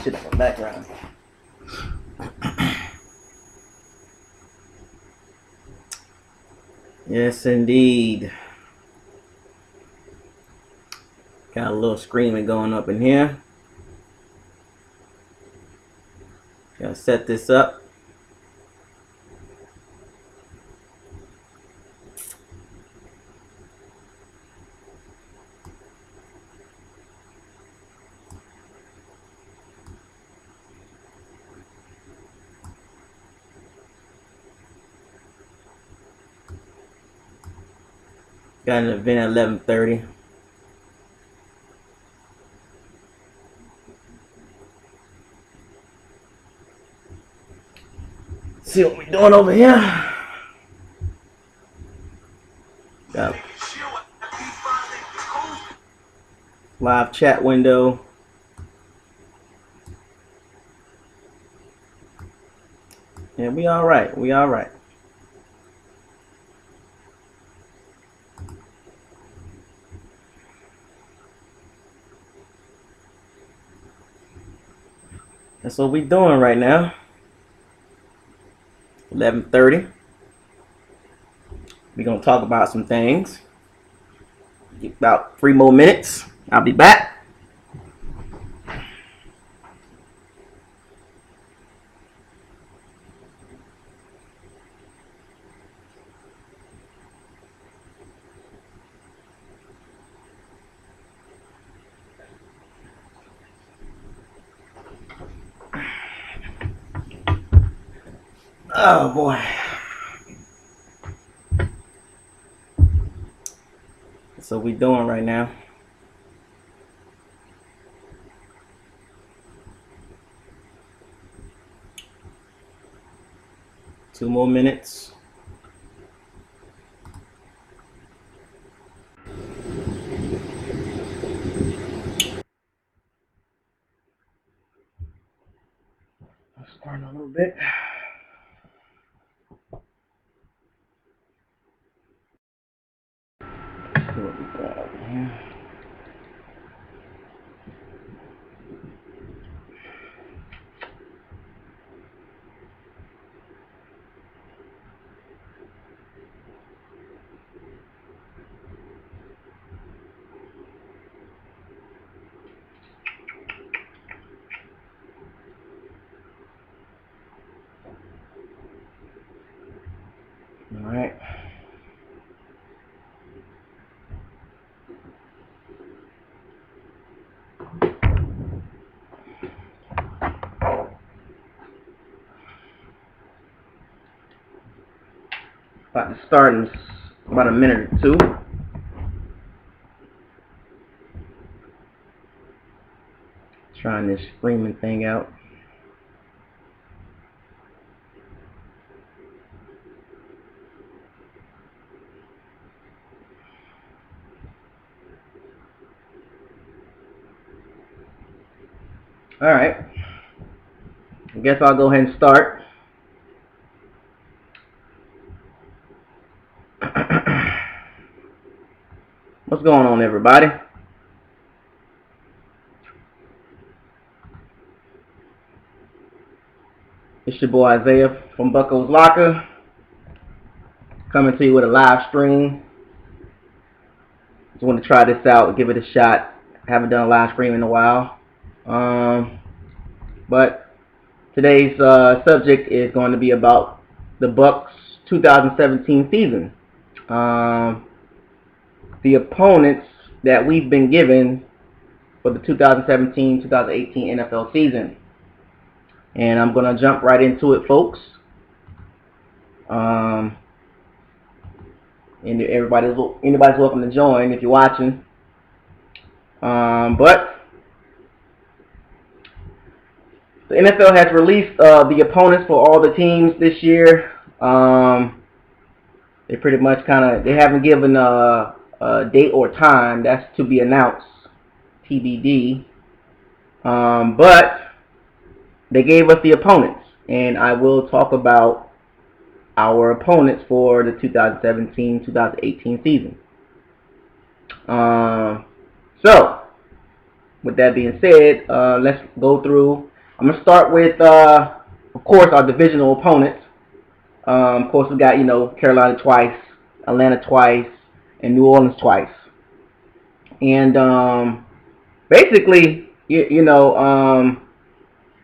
shit in the background. Yes, indeed. Got a little screaming going up in here. Gotta set this up. Got an event at 11:30. See what we're doing over here. Got live chat window. Yeah, we all right. We all right. That's what we're doing right now. 11:30. We're gonna talk about some things. About 3 more minutes. I'll be back. Oh boy. That's what we doing right now. Two more minutes. Let's start a little bit. Let's see what we got over here. All right. About to start in about a minute or two. Trying this streaming thing out. All right. I guess I'll go ahead and start. What's going on, everybody? It's your boy Isaiah from Bucko's Locker, coming to you with a live stream. Just want to try this out, give it a shot. Haven't done a live stream in a while. But today's subject is going to be about the Bucs 2017 season. The opponents that we've been given for the 2017-2018 NFL season. And I'm going to jump right into it, folks. And anybody's welcome to join if you're watching. But the NFL has released the opponents for all the teams this year. They pretty much they haven't given a date or time. That's to be announced, TBD. But they gave us the opponents, and I will talk about our opponents for the 2017-2018 season. So, with that being said, let's go through I'm gonna start with, of course, our divisional opponents. Of course, we got Carolina twice, Atlanta twice, and New Orleans twice. And basically, we're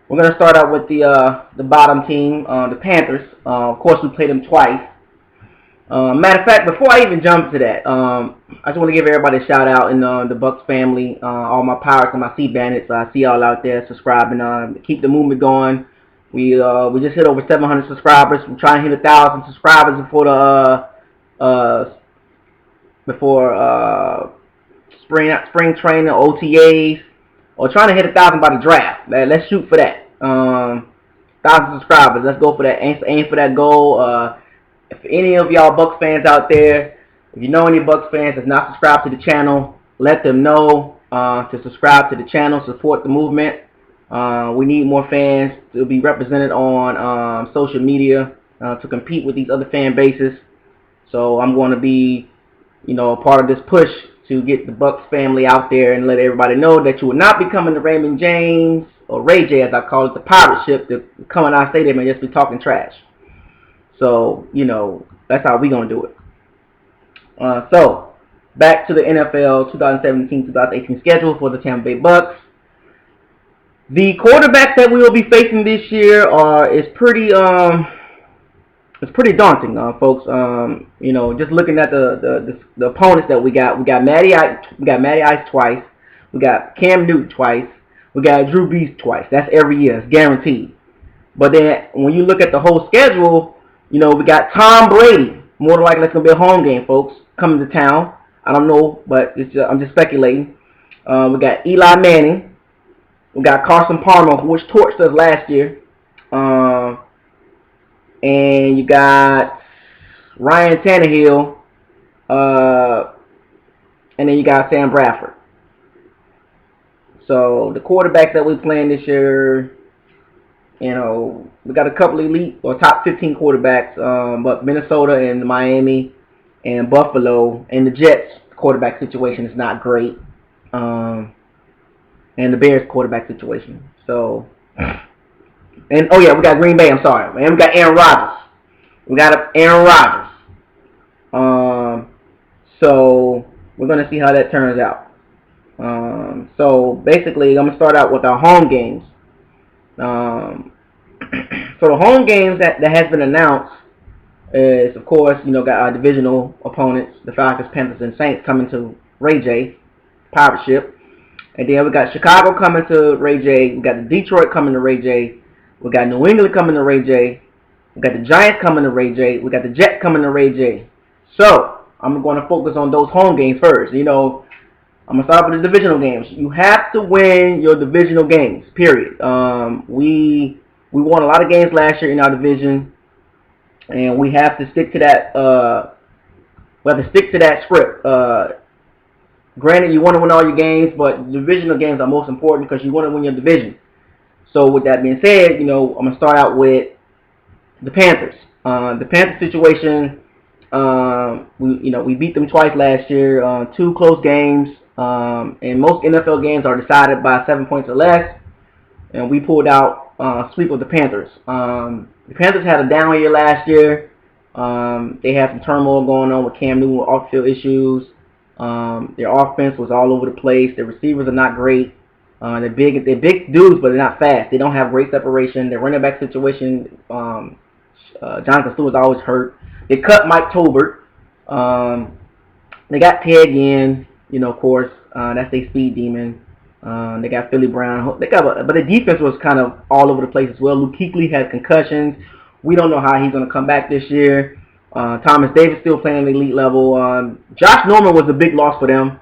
gonna start out with the bottom team, the Panthers. Of course, we played them twice. Matter of fact, before I even jump to that, I just want to give everybody a shout out in the Bucs family, all my pirates and my sea bandits. I see y'all out there subscribing. Keep the movement going. We just hit over 700 subscribers. We're trying to hit 1,000 subscribers before spring training, OTAs, or trying to hit 1,000 by the draft. Let's shoot for that. 1,000 subscribers. Let's go for that. Aim for that goal. If any of y'all Bucs fans out there, if you know any Bucs fans that's not subscribed to the channel, let them know to subscribe to the channel, support the movement. We need more fans to be represented on social media to compete with these other fan bases. So I'm going to be, a part of this push to get the Bucs family out there and let everybody know that you will not be coming to Raymond James, or Ray J as I call it, the pirate ship, to come on our stadium and just be talking trash. So, that's how we going to do it. So, back to the NFL 2017-2018 schedule for the Tampa Bay Bucs. The quarterbacks that we will be facing this year is pretty daunting, folks. Just looking at the opponents that we got. We got Matty Ice twice. We got Cam Newton twice. We got Drew Brees twice. That's every year. It's guaranteed. But then when you look at the whole schedule, we got Tom Brady. More than likely, it's going to be a home game, folks, coming to town. I don't know, but I'm just speculating. We got Eli Manning. We got Carson Palmer, which torched us last year. And you got Ryan Tannehill. And then you got Sam Bradford. So the quarterbacks that we're playing this year, we got a couple elite or top 15 quarterbacks, but Minnesota and Miami and Buffalo and the Jets quarterback situation is not great, and the Bears quarterback situation. So, and oh yeah, we got Green Bay. I'm sorry, and we got Aaron Rodgers. So we're gonna see how that turns out. So basically, I'm gonna start out with our home games. So the home games that has been announced is, of course, got our divisional opponents, the Falcons, Panthers, and Saints coming to Ray J, pirate ship. And then we got Chicago coming to Ray J. We got the Detroit coming to Ray J. We got New England coming to Ray J. We got the Giants coming to Ray J. We got the Jets coming to Ray J. So I'm going to focus on those home games first. I'm going to start with the divisional games. You have to win your divisional games, period. We won a lot of games last year in our division, and we have to stick to that. Script. Granted, you want to win all your games, but divisional games are most important because you want to win your division. So with that being said, I'm going to start out with the Panthers. The Panthers situation, we beat them twice last year, 2 close games, and most NFL games are decided by 7 points or less, and we pulled out sweep of the Panthers. The Panthers had a down year last year. They had some turmoil going on with Cam Newton with off-field issues. Their offense was all over the place. Their receivers are not great. They're big dudes, but they're not fast. They don't have great separation. Their running back situation, Jonathan Stewart's always hurt. They cut Mike Tolbert. They got Ted Ginn, of course. That's their speed demon. They got Philly Brown. But the defense was kind of all over the place as well. Luke Kuechly had concussions. We don't know how he's going to come back this year. Thomas Davis still playing at the elite level. Josh Norman was a big loss for them.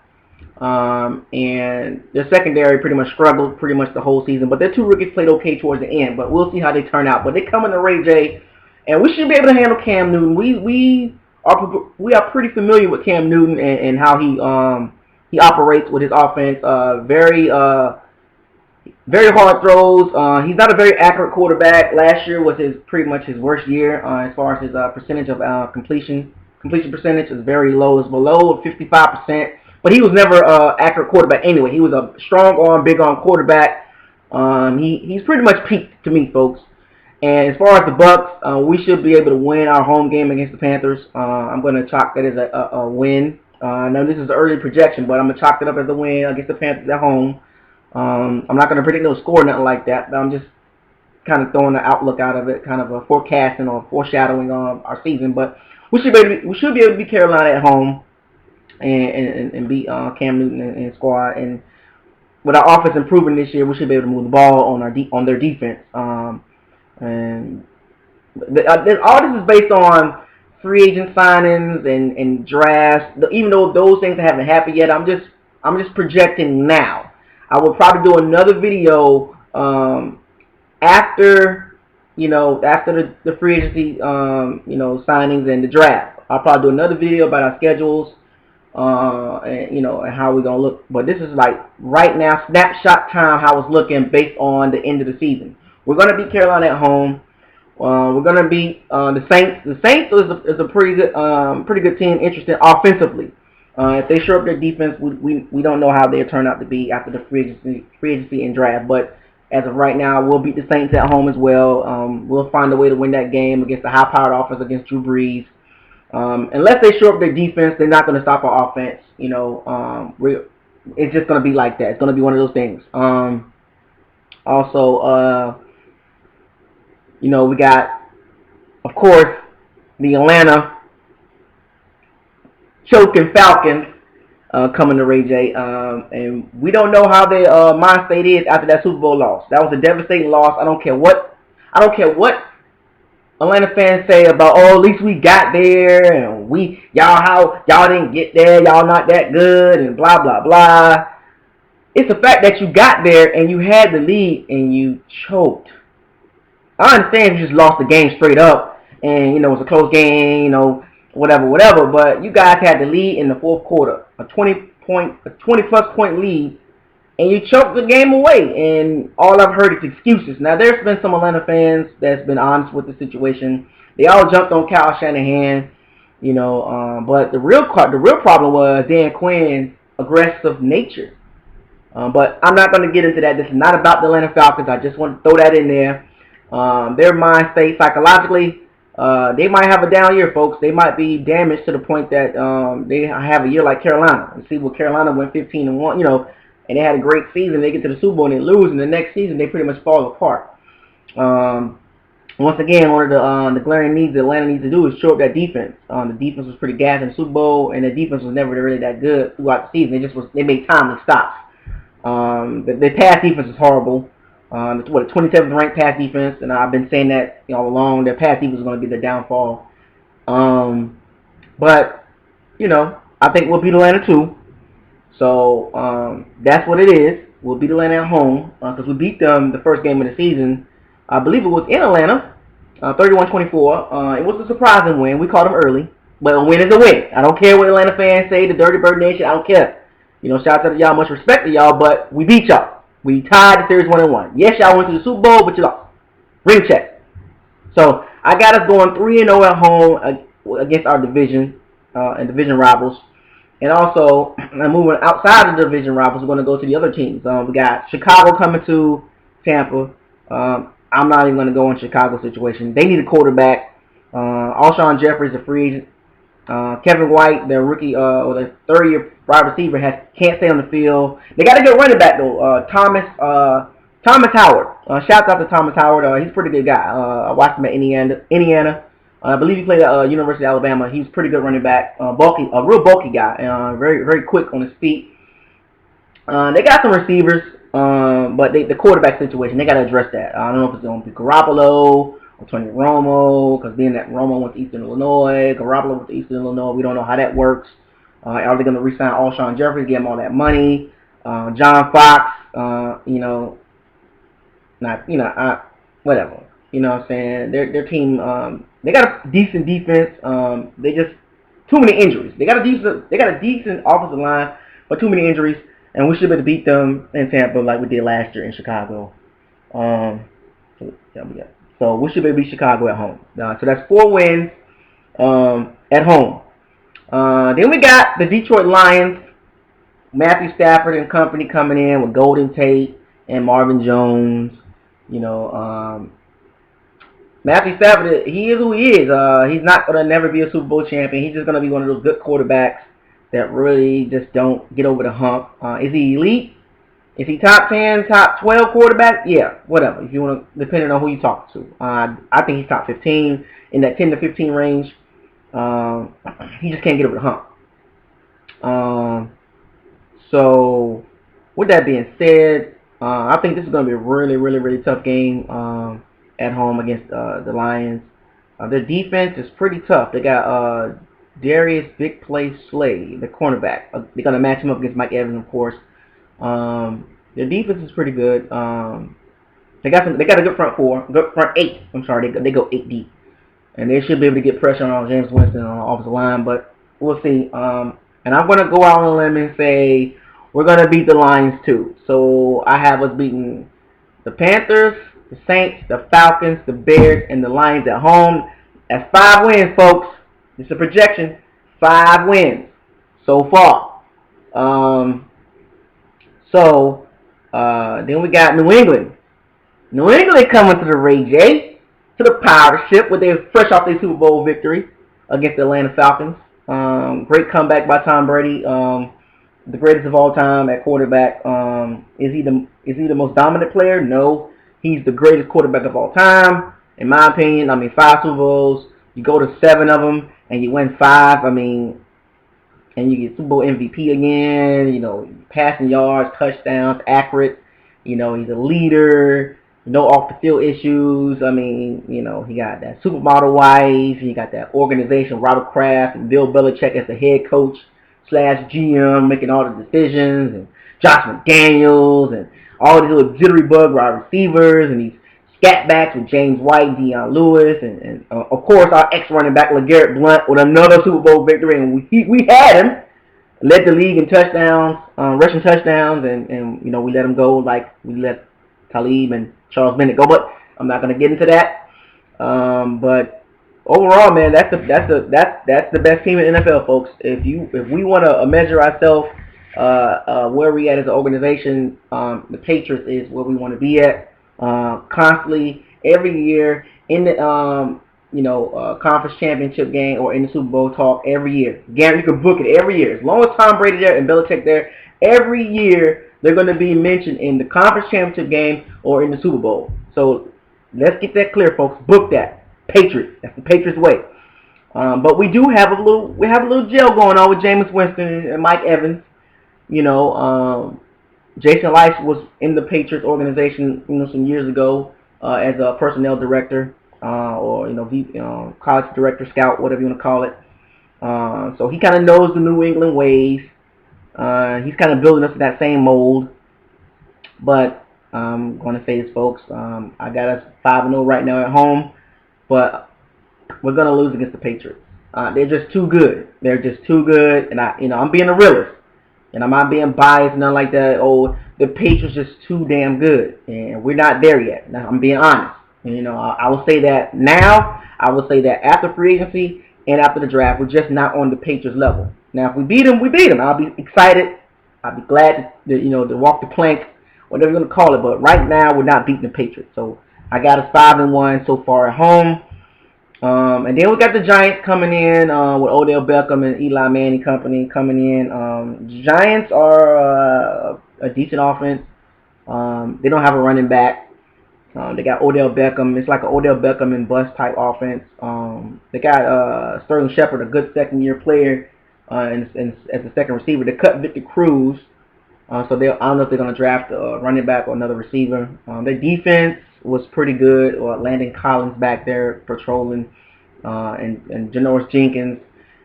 And their secondary pretty much struggled pretty much the whole season. But their 2 rookies played okay towards the end. But we'll see how they turn out. But they come into Ray J, and we should be able to handle Cam Newton. We are pretty familiar with Cam Newton and how he operates with his offense. Very hard throws. He's not a very accurate quarterback. Last year was pretty much his worst year as far as his percentage of completion. Completion percentage is very low. It's below 55%. But he was never an accurate quarterback anyway. He was a strong arm, big arm quarterback. He's pretty much peaked to me, folks. And as far as the Bucs, we should be able to win our home game against the Panthers. I'm going to chalk that as a win. I know this is an early projection, but I'm going to chalk it up as a win against the Panthers at home. I'm not going to predict no score, nothing like that, but I'm just kind of throwing the outlook out of it, kind of a forecasting or foreshadowing on our season. But we should be able to beat Carolina at home and beat Cam Newton and squad. And with our offense improving this year, we should be able to move the ball on their defense. And all this is based on free agent signings and drafts. Even though those things haven't happened yet, I'm just projecting now. I will probably do another video after the free agency signings and the draft. I'll probably do another video about our schedules and how we're gonna look. But this is like right now, snapshot time how it's looking based on the end of the season. We're gonna beat Carolina at home. We're gonna beat the Saints. The Saints is a pretty good team, interesting offensively. If they show up their defense, we don't know how they'll turn out to be after the free agency and draft. But as of right now, we'll beat the Saints at home as well. We'll find a way to win that game against the high-powered offense against Drew Brees. Unless they show up their defense, they're not going to stop our offense. It's just going to be like that. It's going to be one of those things. We got, of course, the Atlanta choking Falcons coming to Ray J. And we don't know how their mind state is after that Super Bowl loss. That was a devastating loss. I don't care what Atlanta fans say about, at least we got there, and y'all didn't get there, y'all not that good, and blah blah blah. It's the fact that you got there and you had the lead and you choked. I understand you just lost the game straight up, and it was a close game, whatever. But you guys had the lead in the fourth quarter, a 20+ point lead, and you choked the game away. And all I've heard is excuses. Now there's been some Atlanta fans that's been honest with the situation. They all jumped on Kyle Shanahan, but the real problem was Dan Quinn's aggressive nature. But I'm not going to get into that. This is not about the Atlanta Falcons. I just want to throw that in there. Their mind state psychologically, they might have a down year, folks. They might be damaged to the point that they have a year like Carolina. You see, Carolina went 15-1, and they had a great season. They get to the Super Bowl and they lose, and the next season they pretty much fall apart. Once again, one of the glaring needs that Atlanta needs to do is show up that defense. The defense was pretty gas in the Super Bowl, and the defense was never really that good throughout the season. They made timely stops. The pass defense is horrible. The 27th ranked pass defense, and I've been saying that all along. Their pass defense is going to be their downfall. But I think we'll beat Atlanta too. So that's what it is. We'll beat Atlanta at home because we beat them the first game of the season. I believe it was in Atlanta, 31-24. It was a surprising win. We caught them early, but a win is a win. I don't care what Atlanta fans say, the Dirty Bird Nation. I don't care. Shout out to y'all, much respect to y'all, but we beat y'all. We tied the series 1-1. Yes, y'all went to the Super Bowl, but you lost. Ring check. So I got us going 3-0 at home against our division and division rivals. And also, moving outside of the division rivals, we're going to go to the other teams. We got Chicago coming to Tampa. I'm not even going to go on Chicago's situation. They need a quarterback. Alshon Jeffrey's a free agent. Kevin White, their rookie or the third-year wide receiver, can't stay on the field. They got a good running back though, Thomas Howard. Shouts out to Thomas Howard. He's a pretty good guy. I watched him at Indiana. I believe he played at University of Alabama. He's a pretty good running back, a real bulky guy, very very quick on his feet. They got some receivers, but the quarterback situation, they got to address that. I don't know if it's going to be Garoppolo or Tony Romo, because being that Romo went to Eastern Illinois, Garoppolo went to Eastern Illinois, we don't know how that works. Are they going to re-sign Alshon Jeffrey, give him all that money? John Fox, whatever. You know what I'm saying? Their team, they got a decent defense. They just too many injuries. They got a decent offensive line, but too many injuries, and we should be able to beat them in Tampa like we did last year in Chicago. So we should be able to beat Chicago at home. So that's 4 wins at home. Then we got the Detroit Lions, Matthew Stafford and company coming in with Golden Tate, and Marvin Jones. You know, Matthew Stafford, he is who he is. He's not gonna never be a Super Bowl champion. He's just gonna be one of those good quarterbacks that really just don't get over the hump. Is he elite? Is he top 10, top 12 quarterback? Yeah, whatever. If you want to, depending on who you talk to. I think he's top 15 in that 10 to 15 range. He just can't get over the hump. So, with that being said, I think this is going to be a really, really, really tough game at home against the Lions. Their defense is pretty tough. They got Darius Big Play Slay, the cornerback. They're going to match him up against Mike Evans, of course. Their defense is pretty good. They got a good front four, good front eight. I'm sorry, they go 8 deep, and they should be able to get pressure on James Winston on the offensive line. But we'll see. And I'm gonna go out on a limb and say we're gonna beat the Lions too. So I have us beating the Panthers, the Saints, the Falcons, the Bears, and the Lions at home. That's 5 wins, folks. It's a projection. 5 wins so far. Then we got New England. New England coming to the Ray J, to the powder ship, where they're fresh off their Super Bowl victory against the Atlanta Falcons. Great comeback by Tom Brady, the greatest of all time at quarterback. Is he the most dominant player? No, he's the greatest quarterback of all time, in my opinion. I mean, 5 Super Bowls, you go to 7 of them, and you win 5. I mean, and you get Super Bowl MVP again. You know, passing yards, touchdowns, accurate. You know, he's a leader. No off the field issues. I mean, you know, he got that supermodel wife. He got that organization, Robert Kraft and Bill Belichick as the head coach / GM, making all the decisions, and Josh McDaniels and all these little jittery bug wide receivers and these scat backs with James White, Deion Lewis, and of course our ex-running back LeGarrette Blount with another Super Bowl victory, and we had him, led the league in touchdowns, rushing touchdowns, and you know, we let him go like we let Talib and Charles Bennett go, but I'm not going to get into that. But overall, man, that's the best team in the NFL, folks. If we want to measure ourselves where we at as an organization, the Patriots is where we want to be at. Constantly, every year in the conference championship game or in the Super Bowl talk every year. Again, you can book it every year. As long as Tom Brady there and Belichick there, every year they're going to be mentioned in the conference championship game or in the Super Bowl. So let's get that clear, folks. Book that. Patriots. That's the Patriots way. But we do have a little gel going on with Jameis Winston and Mike Evans. You know, Jason Lice was in the Patriots organization, you know, some years ago as a personnel director or college director, scout, whatever you want to call it. So he kind of knows the New England ways. He's kind of building us in that same mold. But I'm going to say this, folks. I got us 5-0 right now at home, but we're going to lose against the Patriots. They're just too good. They're just too good, and I'm being a realist, and I'm not being biased, nothing like that. Oh, the Patriots just too damn good, and we're not there yet. Now, I'm being honest. And, you know, I will say that now. I will say that after free agency and after the draft, we're just not on the Patriots level. Now, if we beat them, we beat them. I'll be excited. I'll be glad to walk the plank, whatever you're going to call it. But right now, we're not beating the Patriots. So I got us 5-1 so far at home. And then we got the Giants coming in with Odell Beckham and Eli Manning company coming in. Giants are a decent offense. They don't have a running back. They got Odell Beckham. It's like an Odell Beckham and bust type offense. They got Sterling Shepard, a good second-year player, as a second receiver. They cut Victor Cruz, so I don't know if they're going to draft a running back or another receiver. Their defense was pretty good. Landon Collins back there patrolling, and Janoris Jenkins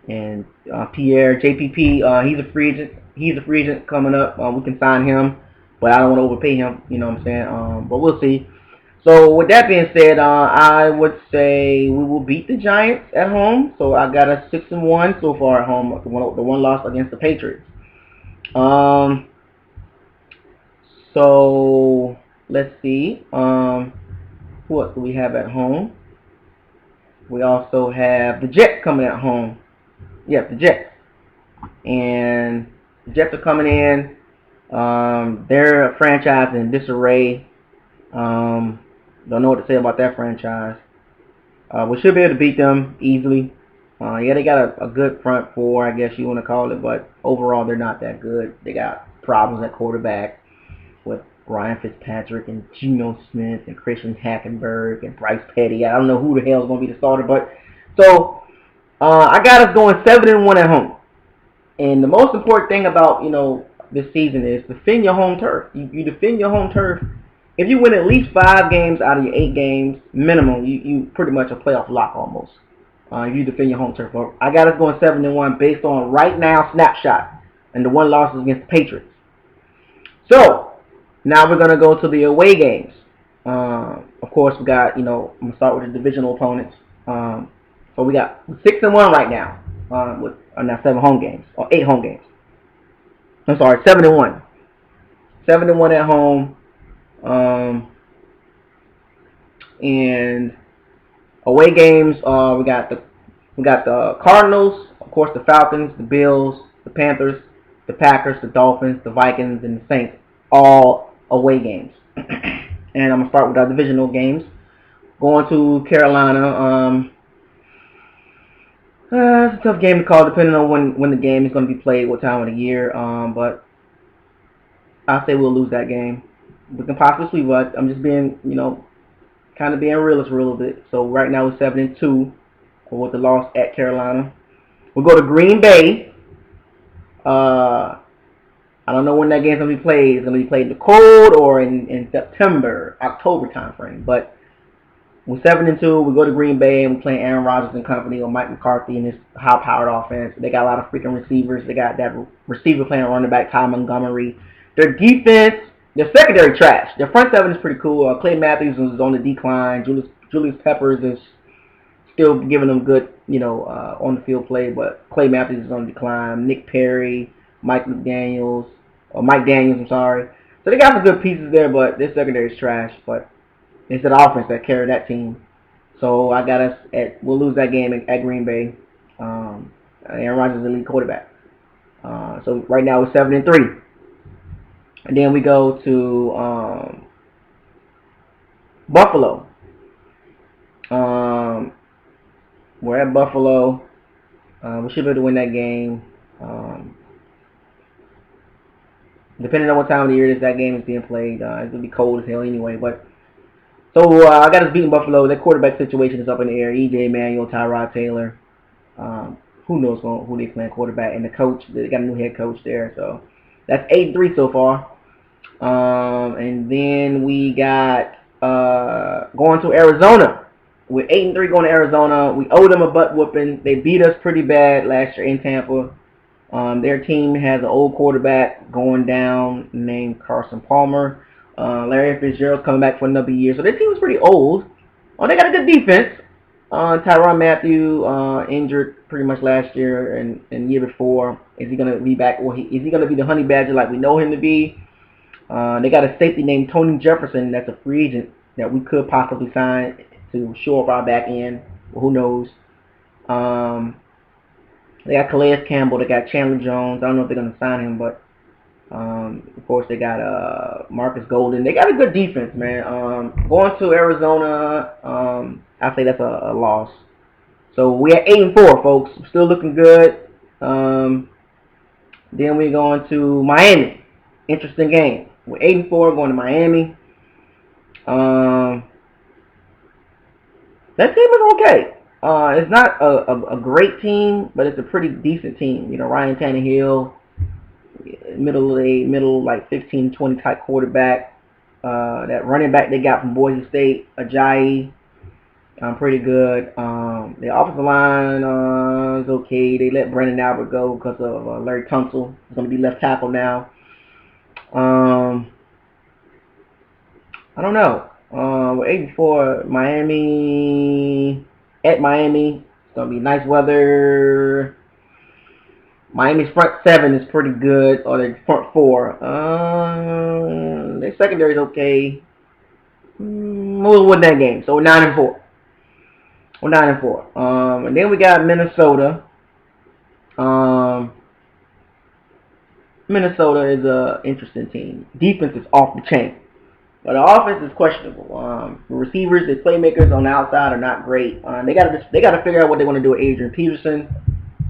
and Pierre JPP. He's a free agent coming up. We can sign him, but I don't want to overpay him. You know what I'm saying? But we'll see. So with that being said, I would say we will beat the Giants at home. So I got a 6-1 so far at home. The one loss against the Patriots. So let's see. Who else do we have at home? We also have the Jets coming at home. Yeah, the Jets. And the Jets are coming in. They're a franchise in disarray. Don't know what to say about that franchise. We should be able to beat them easily. Yeah, they got a good front four, I guess you want to call it, but overall they're not that good. They got problems at quarterback with Ryan Fitzpatrick and Geno Smith and Christian Hackenberg and Bryce Petty. I don't know who the hell is going to be the starter, but so I got us going 7-1 at home. And the most important thing about this season is defend your home turf. You defend your home turf. If you win at least 5 games out of your 8 games minimum, you pretty much a playoff lock almost. If you defend your home turf. I got us going 7-1 based on right now snapshot, and the one loss is against the Patriots. So now we're gonna go to the away games. Of course, we got I'm gonna start with the divisional opponents. So we got 6-1 right now with now 7 home games or 8 home games. I'm sorry, 7-1. 7-1 at home. And away games, we got the Cardinals, of course, the Falcons, the Bills, the Panthers, the Packers, the Dolphins, the Vikings, and the Saints, all away games. And I'm gonna start with our divisional games. Going to Carolina. It's a tough game to call, depending on when the game is going to be played, what time of the year. But I'll say we'll lose that game. We can possibly sweep, but I'm just being, kind of being realist a little bit. So right now we're 7-2 with the loss at Carolina. We'll go to Green Bay. I don't know when that game's going to be played. It's going to be played in the cold or in September, October timeframe. But we're 7-2. We go to Green Bay and we play Aaron Rodgers and company or Mike McCarthy and his high-powered offense. They got a lot of freaking receivers. They got that receiver playing running back, Ty Montgomery. Their defense, their secondary trash. Their front seven is pretty cool. Clay Matthews is on the decline. Julius Peppers is still giving them good, on the field play, but Clay Matthews is on the decline. Nick Perry, Mike Daniels, I'm sorry. So they got some good pieces there, but their secondary is trash. But it's the offense that carried that team. So I got us we'll lose that game at Green Bay. Aaron Rodgers is the lead quarterback. So right now we're 7-3. And then we go to Buffalo. We're at Buffalo. We should be able to win that game. Depending on what time of the year that game is being played, it's going to be cold as hell anyway. But so I got us beating Buffalo. Their quarterback situation is up in the air. E.J. Manuel, Tyrod Taylor. Who knows who they playing quarterback. And the coach, they got a new head coach there. So that's 8-3 so far. And then we got going to Arizona. We're 8-3 going to Arizona. We owe them a butt whooping. They beat us pretty bad last year in Tampa. Their team has an old quarterback going down named Carson Palmer. Larry Fitzgerald's coming back for another year. So their team is pretty old. They got a good defense. Tyrann Mathieu injured pretty much last year and the year before. Is he going to be back? Or is he going to be the honey badger like we know him to be? They got a safety named Tony Jefferson that's a free agent that we could possibly sign to shore up our back end. Well, who knows? They got Calais Campbell. They got Chandler Jones. I don't know if they're going to sign him, but of course they got Marcus Golden. They got a good defense, man. Going to Arizona, I say that's a loss. So we at 8-4, folks. Still looking good. Then we're going to Miami. Interesting game. We're 8-4 going to Miami. That team is okay. It's not a great team, but it's a pretty decent team. Ryan Tannehill, middle like 15-20 type quarterback. That running back they got from Boise State, Ajayi, pretty good. The offensive line is okay. They let Brandon Albert go because of Larry Tunsil. He's going to be left tackle now. I don't know. We're 8-4. Miami. At Miami. It's going to be nice weather. Miami's front seven is pretty good. Or their front four. Their secondary is okay. We'll win that game. So we're 9-4. We're 9-4. And then we got Minnesota. Minnesota is a interesting team. Defense is off the chain, but the offense is questionable. The receivers, the playmakers on the outside are not great. They gotta figure out what they want to do with Adrian Peterson.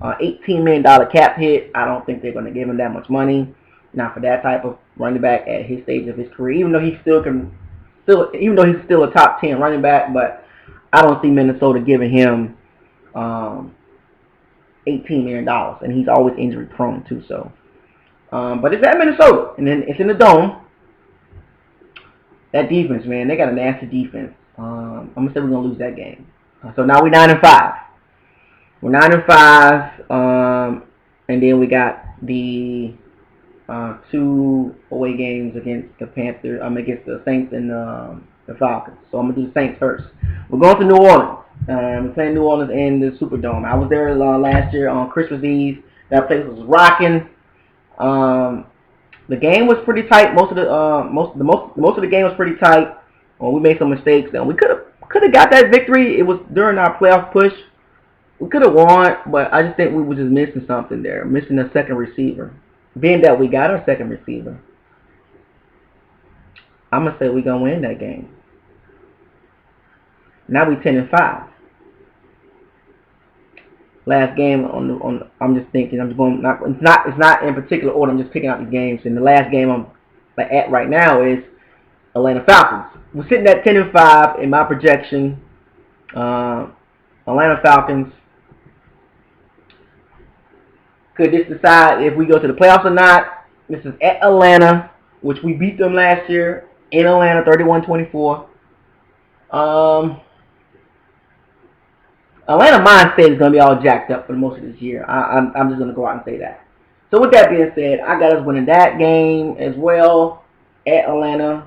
$18 million cap hit. I don't think they're going to give him that much money. Not for that type of running back at his stage of his career. Even though he's still a top 10 running back, but I don't see Minnesota giving him $18 million, and he's always injury prone too. So, but it's at Minnesota, and then it's in the dome. That defense, man, they got a nasty defense. I'm gonna say we're gonna lose that game. So now we're 9-5. We're 9-5, and then we got the 2 away games against the Panthers. Against the Saints and the Falcons. So I'm gonna do the Saints first. We're going to New Orleans. We're playing New Orleans in the Superdome. I was there last year on Christmas Eve. That place was rocking. The game was pretty tight. Most of the game was pretty tight. We made some mistakes, and we could have got that victory. It was during our playoff push. We could have won, but I just think we were just missing something there. Missing a second receiver. Being that we got our second receiver, I'm going to say we're going to win that game. Now we 10-5. Last game I'm just thinking, it's not in particular order, I'm just picking out the games. And the last game I'm at right now is Atlanta Falcons. We're sitting at 10-5 in my projection. Atlanta Falcons. Could this decide if we go to the playoffs or not? This is at Atlanta, which we beat them last year in Atlanta, 31-24. Atlanta mindset is going to be all jacked up for most of this year. I'm just going to go out and say that. So with that being said, I got us winning that game as well at Atlanta.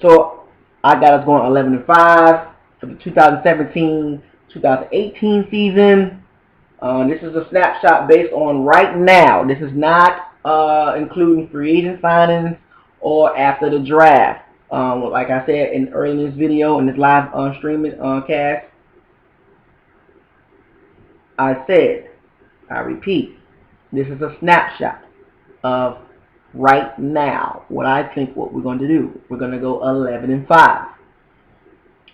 So I got us going 11-5 for the 2017-2018 season. This is a snapshot based on right now. This is not including free agent signings or after the draft. Like I said earlier in this video, in this live streaming cast, I repeat, this is a snapshot of right now. What I think what we're going to do. We're going to go 11-5.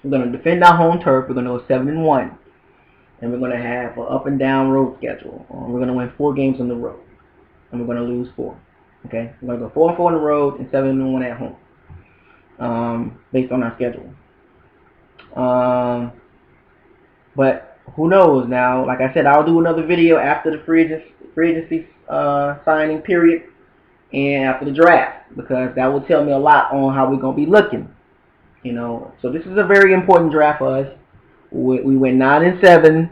We're going to defend our home turf. We're going to go 7-1. And we're going to have an up and down road schedule. We're going to win 4 games on the road. And we're going to lose 4. Okay? We're going to go 4-4 on the road and 7-1 at home. Based on our schedule. But who knows now? Like I said, I'll do another video after the free agency signing period and after the draft. Because that will tell me a lot on how we're going to be looking. You know, so this is a very important draft for us. We went 9-7.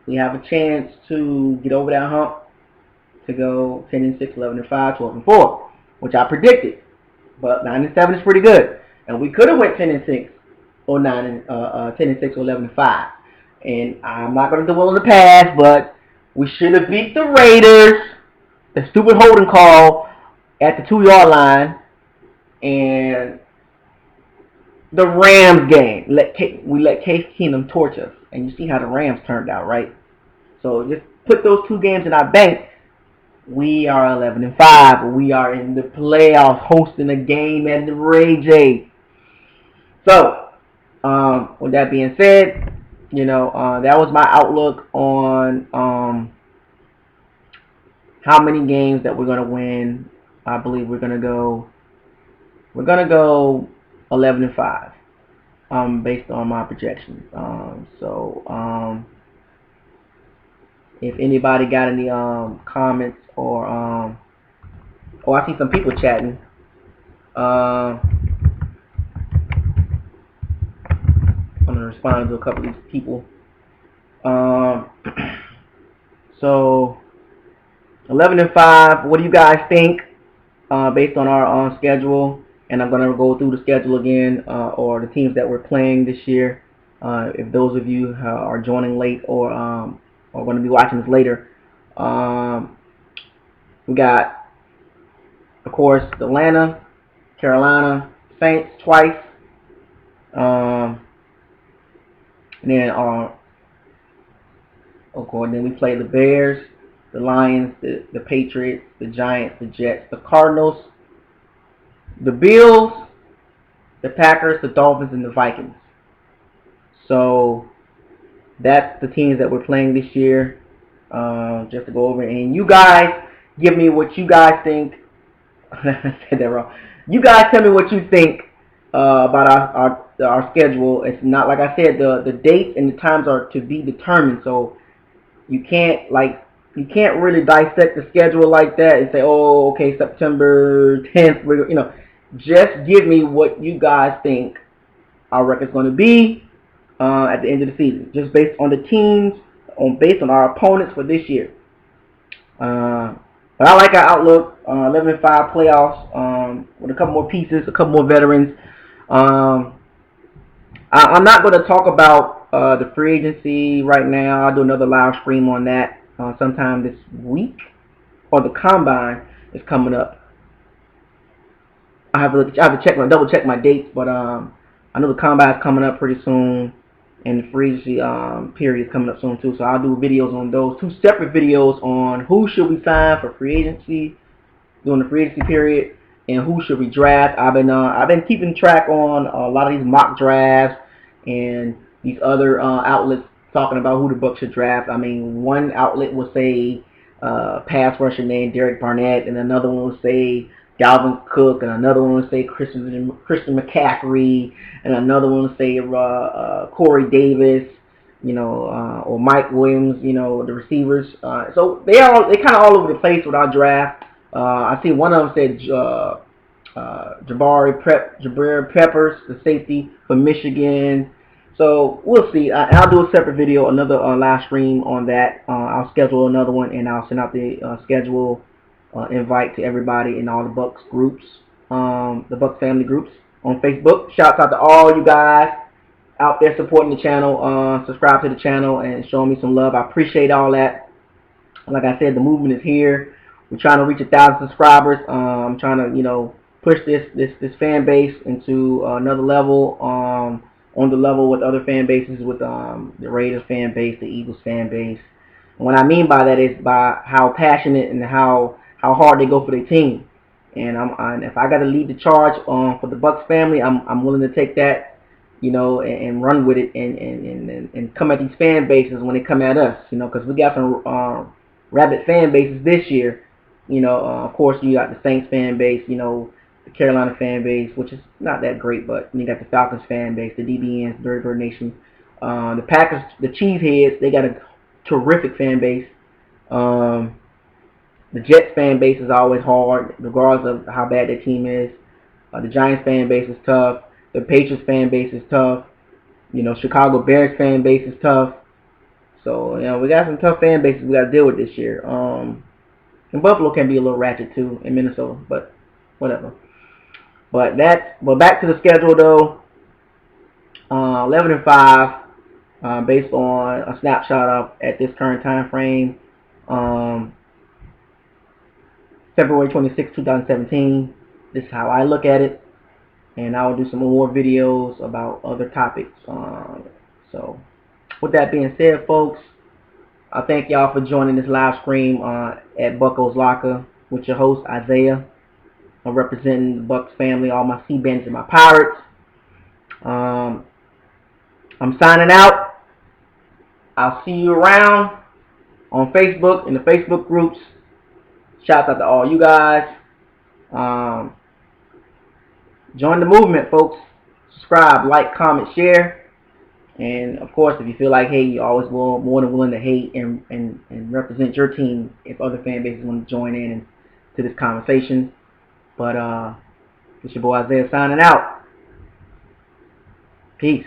We have a chance to get over that hump to go 10-6, 11-5, 12-4, which I predicted. But 9-7 is pretty good, and we could have went 10-6 or 10-6 or 11-5. And I'm not going to dwell on the past, but we should have beat the Raiders. The stupid holding call at the 2-yard line, and the Rams game. We let Case Keenum torch us. And you see how the Rams turned out, right? So just put those 2 games in our bank. We are 11-5. We are in the playoffs hosting a game at the Ray J. So, with that being said, you know, that was my outlook on how many games that we're going to win. I believe we're going to go 11-5, based on my projections. If anybody got any comments or I see some people chatting. I'm gonna respond to a couple of these people. So 11-5. What do you guys think based on our schedule? And I'm going to go through the schedule again, or the teams that we're playing this year. If those of you are joining late or are going to be watching this later. We got, of course, Atlanta, Carolina, Saints twice. And then, then we play the Bears. the Lions, the Patriots, the Giants, the Jets, the Cardinals, the Bills, the Packers, the Dolphins, and the Vikings. So that's the teams that we're playing this year. Just to go over, and you guys give me what you guys think. I said that wrong. You guys tell me what you think about our schedule. It's not, like I said, the dates and the times are to be determined. So you can't really dissect the schedule like that and say, oh, okay, September 10th. Just give me what you guys think our record's going to be at the end of the season, just based on the teams, based on our opponents for this year. But I like our outlook. 11-5 playoffs with a couple more pieces, a couple more veterans. I'm not going to talk about the free agency right now. I'll do another live stream on that sometime this week, or the combine is coming up. I have to double check my dates, but I know the combine is coming up pretty soon, and the free agency period is coming up soon too. So I'll do videos on those, 2 separate videos on who should we sign for free agency during the free agency period, and who should we draft. I've been keeping track on a lot of these mock drafts and these other outlets talking about who the Bucs should draft. I mean, one outlet will say pass rusher named Derek Barnett, and another one will say Dalvin Cook, and another one will say Christian McCaffrey, and another one will say Corey Davis, or Mike Williams, the receivers. So they kind of all over the place with our draft. I see one of them said Jabari Peppers, the safety from Michigan. So we'll see. I'll do a separate video, another live stream on that. I'll schedule another one, and I'll send out the schedule invite to everybody in all the Bucs groups, the Bucs family groups on Facebook. Shouts out to all you guys out there supporting the channel. Subscribe to the channel and showing me some love. I appreciate all that. Like I said, the movement is here. We're trying to reach 1,000 subscribers. I'm trying to, push this fan base into another level, on the level with other fan bases, with the Raiders fan base, the Eagles fan base. And what I mean by that is by how passionate and how hard they go for their team. And if I got to lead the charge for the Bucs family, I'm willing to take that, and run with it, and come at these fan bases when they come at us, because we got some rabid fan bases this year. Of course, you got the Saints fan base, the Carolina fan base, which is not that great, but you got the Falcons fan base, the DBNs, Dirty Bird Nation, the Packers, the Cheeseheads, they got a terrific fan base. The Jets fan base is always hard, regardless of how bad their team is. The Giants fan base is tough. The Patriots fan base is tough. Chicago Bears fan base is tough. So, we got some tough fan bases we got to deal with this year. And Buffalo can be a little ratchet too in Minnesota, but whatever. But back to the schedule though. 11-5, based on a snapshot of at this current time frame. February 26, 2017. This is how I look at it, and I will do some more videos about other topics. So, with that being said, folks, I thank y'all for joining this live stream at Bucko's Locker with your host Isaiah. I'm representing the Bucs family, all my C-Bands and my Pirates. I'm signing out. I'll see you around on Facebook, in the Facebook groups. Shout out to all you guys. Join the movement, folks. Subscribe, like, comment, share. And, of course, if you feel like, hey, you're always more than willing to hate and represent your team if other fan bases want to join in to this conversation. But it's your boy Isaiah signing out. Peace.